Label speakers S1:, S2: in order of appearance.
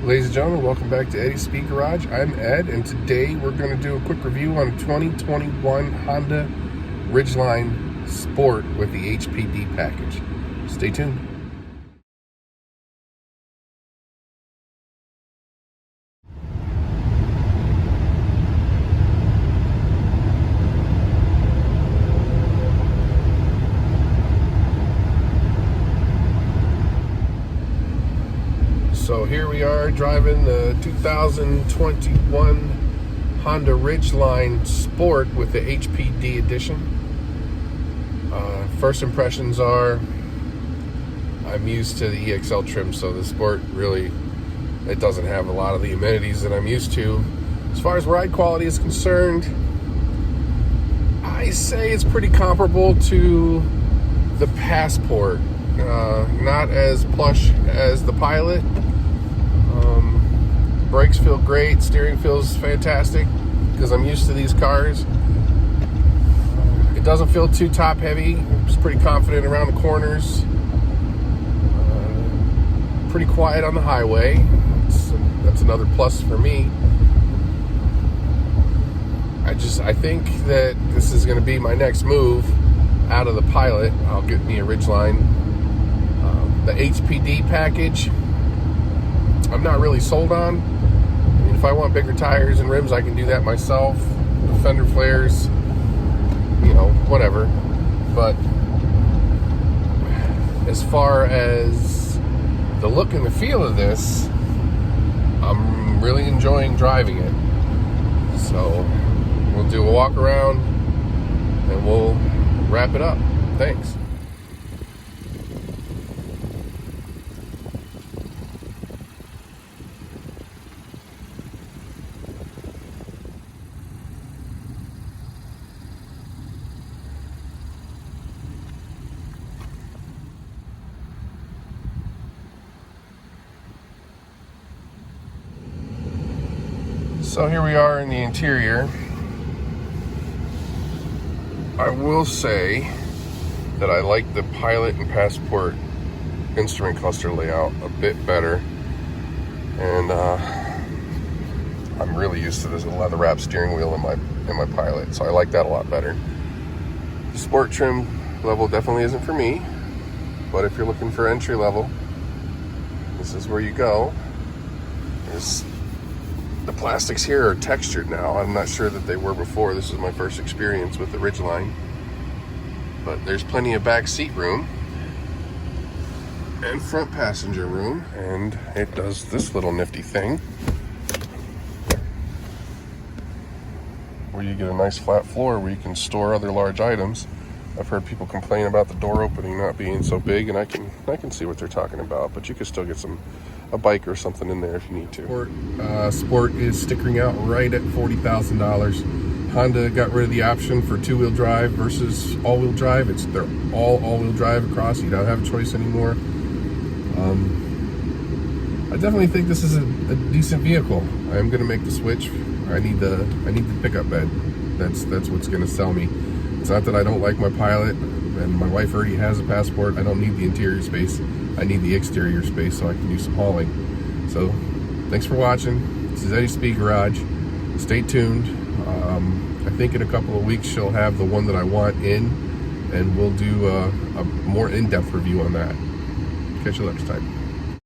S1: Ladies and gentlemen, welcome back to Eddie's Speed Garage. I'm Ed, and today we're going to do a quick review on a 2021 Honda Ridgeline Sport with the HPD package. Stay tuned. So here we are driving the 2021 Honda Ridgeline Sport with the HPD edition. First impressions are, I'm used to the EXL trim, so the Sport really, it doesn't have a lot of the amenities that I'm used to. As far as ride quality is concerned, I say it's pretty comparable to the Passport. Not as plush as the Pilot. Brakes feel great, steering feels fantastic because I'm used to these cars. It doesn't feel too top heavy. I'm just pretty confident around the corners. Pretty quiet on the highway. That's another plus for me. I think that this is going to be my next move out of the Pilot. I'll get me a Ridgeline. The HPD package, I'm not really sold on. I mean, if I want bigger tires and rims, I can do that myself. The fender flares, you know, whatever. But as far as the look and the feel of this, I'm really enjoying driving it. So we'll do a walk around and we'll wrap it up. Thanks. So here we are in the interior. I will say that I like the Pilot and Passport instrument cluster layout a bit better. And I'm really used to this leather wrap steering wheel in my Pilot, so I like that a lot better. The Sport trim level definitely isn't for me, but if you're looking for entry level, this is where you go. The plastics here are textured now. I'm not sure that they were before. This is my first experience with the Ridgeline. But there's plenty of back seat room and front passenger room. And it does this little nifty thing where you get a nice flat floor where you can store other large items. I've heard people complain about the door opening not being so big, and I can see what they're talking about, but you can still get a bike or something in there if you need to. Sport is stickering out right at $40,000. Honda got rid of the option for two-wheel drive versus all-wheel drive. They're all-wheel drive across. You don't have a choice anymore. I definitely think this is a decent vehicle. I am going to make the switch. I need the pickup bed. That's what's going to sell me. It's not that I don't like my Pilot, and my wife already has a Passport. I don't need the interior space. I need the exterior space so I can do some hauling. So, thanks for watching. This is Eddie's Speed Garage. Stay tuned. I think in a couple of weeks she'll have the one that I want in, and we'll do a more in-depth review on that. Catch you next time.